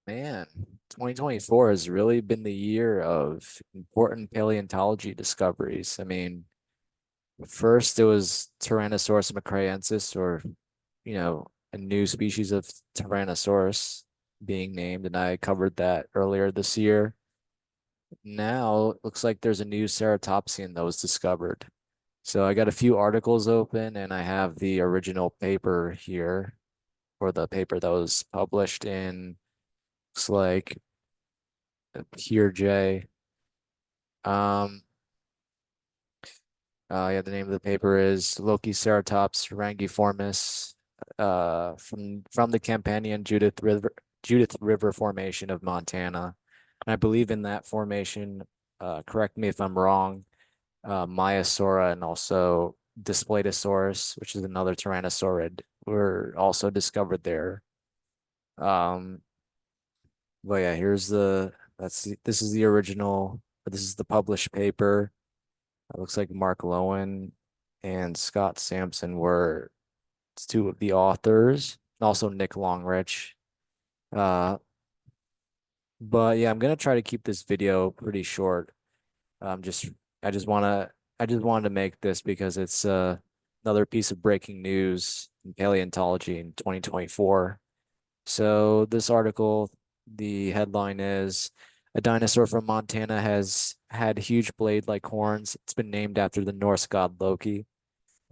Man, 2024 has really been the year of important paleontology discoveries. I mean, first it was Tyrannosaurus macraensis, or, a new species of Tyrannosaurus being named, and I covered that earlier this year. Now it looks like there's a new Ceratopsian that was discovered. So I got a few articles open, and I have the original paper here, or the paper that was published in, looks like here, J. Um, yeah, the name of the paper is Lokiceratops rangiformis, from the Campanian Judith River Formation of Montana. And I believe in that formation, correct me if I'm wrong, Maiasaura and also Displatosaurus, which is another tyrannosaurid, were also discovered there. Um, but yeah, this is the original, this is the published paper. It looks like Mark Lowen and Scott Sampson were two of the authors, and also Nick Longrich. Uh, but yeah, I'm gonna try to keep this video pretty short. Just I just wanna I just wanted to make this because it's another piece of breaking news in paleontology in 2024. So this article, the headline is a dinosaur from Montana has had huge blade-like horns. It's been named after the Norse god Loki.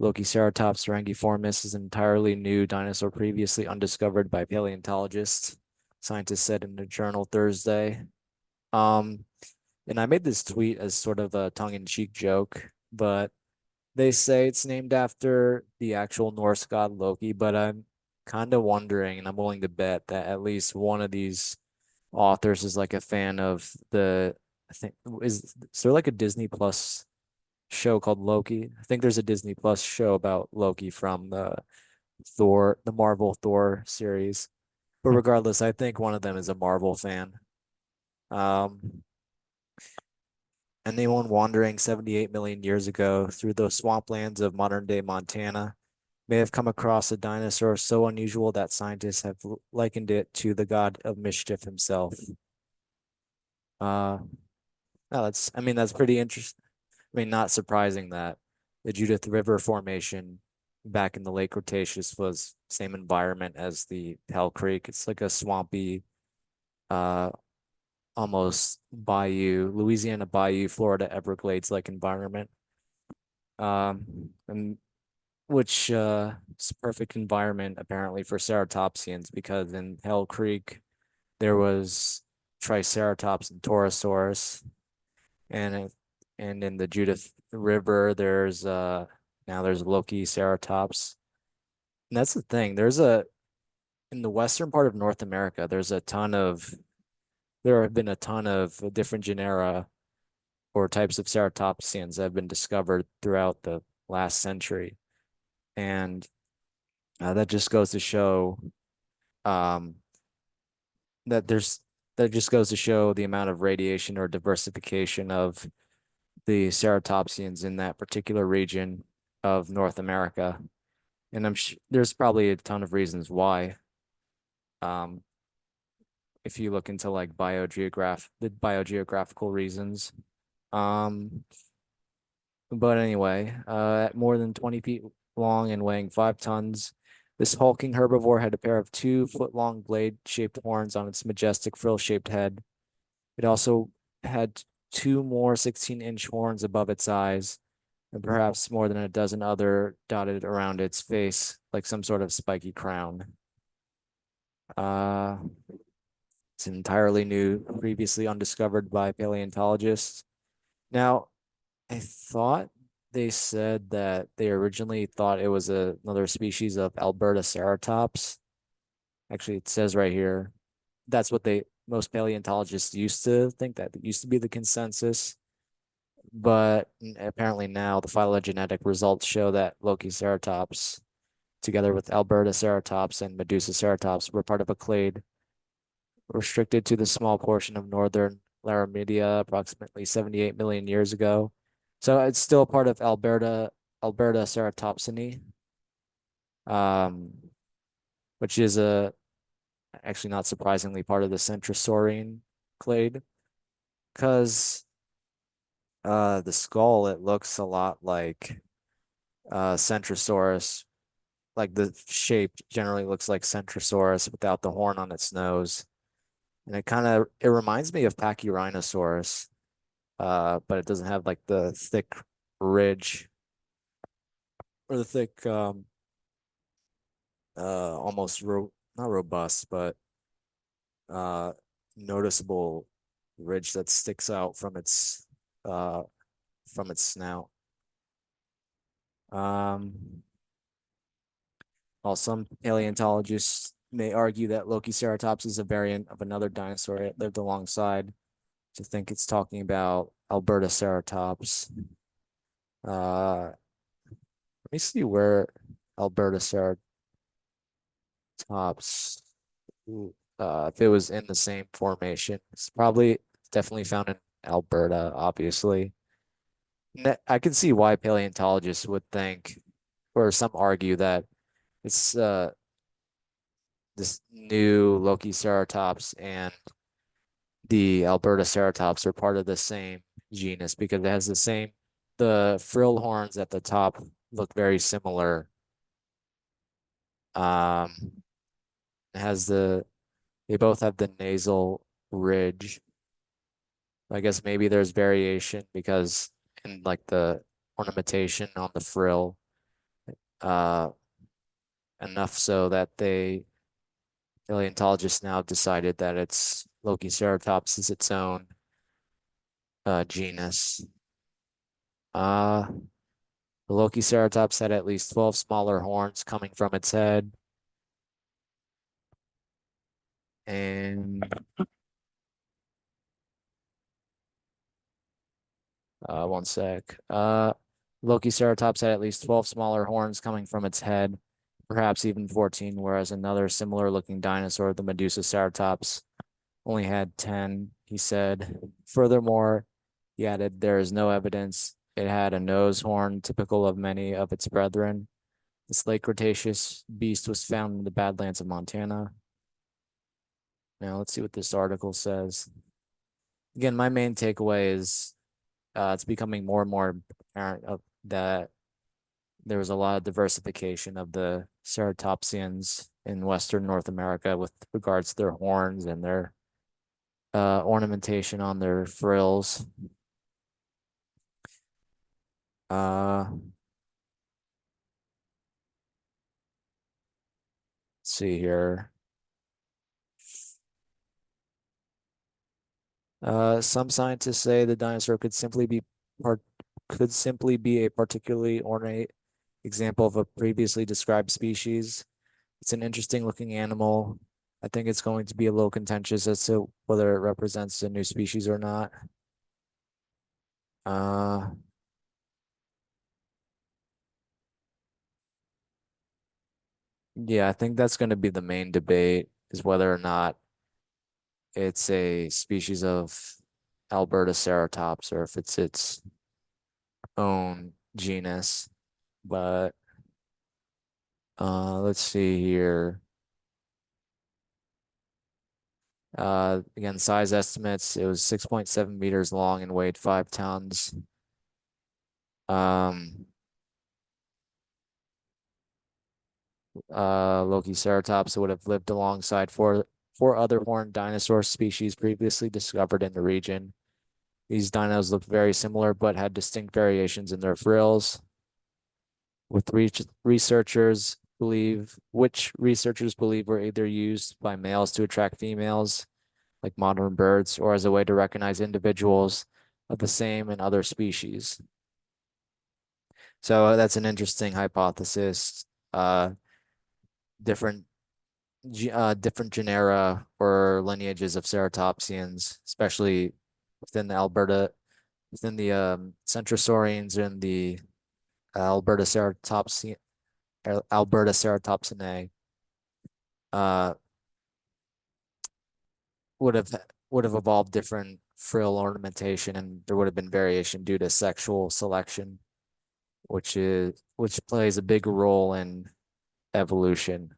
Lokiceratops rangiformis is an entirely new dinosaur previously undiscovered by paleontologists, scientists said in the journal Thursday. Um, and I made this tweet as sort of a tongue-in-cheek joke, but they say it's named after the actual Norse god Loki, but I'm kind of wondering, and I'm willing to bet that at least one of these authors is like a fan of I think, is there like a Disney Plus show called Loki? I think there's a Disney Plus show about Loki from the Marvel Thor series. But regardless, I think one of them is a Marvel fan. Um, Anyone wandering 78 million years ago through the swamplands of modern-day Montana may have come across a dinosaur so unusual that scientists have likened it to the god of mischief himself. Uh, no, I mean, that's pretty interesting. I mean, not surprising that the Judith River Formation back in the late Cretaceous was same environment as the Hell Creek. It's like a swampy, uh, almost bayou, Louisiana bayou, Florida Everglades like environment. And which is a perfect environment apparently for ceratopsians because in Hell Creek there was Triceratops and Torosaurus, and and in the Judith River there's Lokiceratops. And that's the thing. In the western part of North America, there have been a ton of different genera or types of ceratopsians that have been discovered throughout the last century. And that just goes to show um, that there's that just goes to show the amount of radiation or diversification of the ceratopsians in that particular region of North America. And there's probably a ton of reasons why. Um, if you look into like the biogeographical reasons. Um, but anyway, at more than 20 feet long and weighing 5 tons, this hulking herbivore had a pair of 2 foot-long blade-shaped horns on its majestic frill-shaped head. It also had two more 16-inch horns above its eyes, and perhaps more than a dozen other dotted around its face, like some sort of spiky crown. Uh, it's entirely new, previously undiscovered by paleontologists. Now, I thought they said that they originally thought it was another species of Alberta ceratops. Actually, it says right here that's what they most paleontologists used to think, that used to be the consensus. But apparently now the phylogenetic results show that Lokiceratops, together with Alberta ceratops and Medusa ceratops, were part of a clade restricted to the small portion of northern Laramidia approximately 78 million years ago. So it's still part of Alberta Ceratopsini, um, which is actually not surprisingly part of the Centrosaurian clade, because the skull, it looks a lot like Centrosaurus. Like the shape generally looks like Centrosaurus without the horn on its nose. And it reminds me of Pachyrhinosaurus, but it doesn't have like the thick ridge or the thick almost not robust, but uh noticeable ridge that sticks out uh from its snout. While some paleontologists may argue that Lokiceratops is a variant of another dinosaur that lived alongside, to think it's talking about Albertoceratops. Let me see where Albertoceratops, if it was in the same formation. It's probably definitely found in Alberta, obviously. I can see why paleontologists would think, or some argue that it's this new Lokiceratops and the Albertoceratops are part of the same genus because it has the frill horns at the top look very similar. It has they both have the nasal ridge. I guess maybe there's variation because in like the ornamentation on the frill, uh, enough so that paleontologists now decided that it's Lokiceratops is its own genus. Uh, the Lokiceratops had at least 12 smaller horns coming from its head. And one sec. Lokiceratops had at least 12 smaller horns coming from its head, perhaps even 14, whereas another similar looking dinosaur, the Medusaceratops, only had 10, he said. Furthermore, he added, there is no evidence it had a nose horn typical of many of its brethren. This late Cretaceous beast was found in the Badlands of Montana. Now let's see what this article says. Again, my main takeaway is it's becoming more and more apparent that there was a lot of diversification of the ceratopsians in Western North America with regards to their horns and their ornamentation on their frills. Let's see here. Some scientists say the dinosaur could simply be a particularly ornate example of a previously described species. It's an interesting looking animal. I think it's going to be a little contentious as to whether it represents a new species or not. Uh, yeah, I think that's going to be the main debate is whether or not it's a species of Albertoceratops or if it's its own genus. But let's see here. Again, size estimates, it was 6.7 meters long and weighed 5 tons. Lokiceratops would have lived alongside four other horned dinosaur species previously discovered in the region. These dinos looked very similar but had distinct variations in their frills. Which researchers believe were either used by males to attract females, like modern birds, or as a way to recognize individuals of the same and other species. So that's an interesting hypothesis. Different different genera or lineages of ceratopsians, especially within the Centrosaurians and the Alberta ceratopsinae, uh, would have would have evolved different frill ornamentation, and there would have been variation due to sexual selection, which plays a big role in evolution.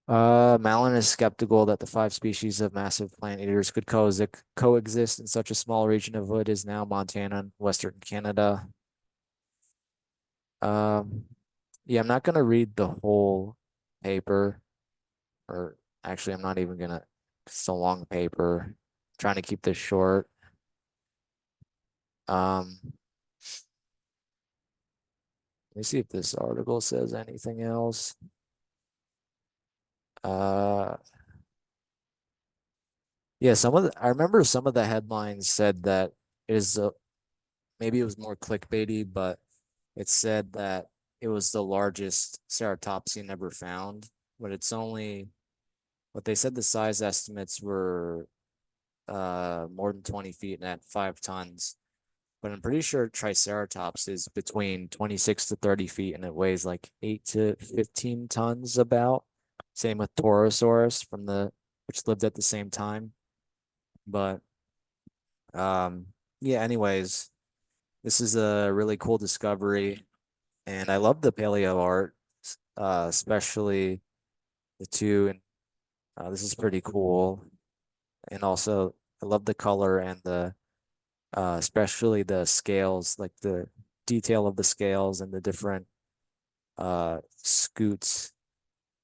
Malin is skeptical that the five species of massive plant eaters could coexist in such a small region of what is now Montana and Western Canada. Um, yeah, I'm not gonna read the whole paper, or actually, I'm not even gonna. It's a long paper. Trying to keep this short. Um, let me see if this article says anything else. Uh, yeah, I remember some of the headlines said that it is maybe it was more clickbaity, but it said that it was the largest ceratopsian ever found, but it's only what they said the size estimates were more than 20 feet and at 5 tons. But I'm pretty sure Triceratops is between 26 to 30 feet and it weighs like 8 to 15 tons about. Same with Torosaurus from the which lived at the same time. But um yeah, anyways, this is a really cool discovery and I love the paleo art, especially the two and this is pretty cool. And also I love the color and the especially the scales, like the detail of the scales and the different scoots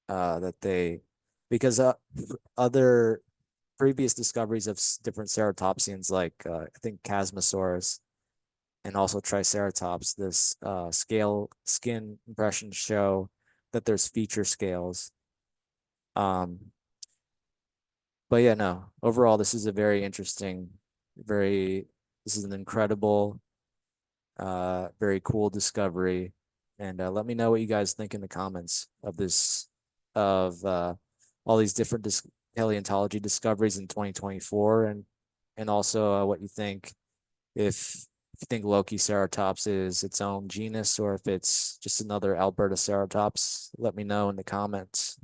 that they because other previous discoveries of different ceratopsians like I think Chasmosaurus and also Triceratops, this scale skin impressions show that there's feature scales. Um, but yeah, no, overall, this is a very interesting, very, this is an incredible, very cool discovery. And let me know what you guys think in the comments of this, of all these different paleontology discoveries in 2024, and also what you think if you think Lokiceratops is its own genus or if it's just another Alberta Ceratops. Let me know in the comments.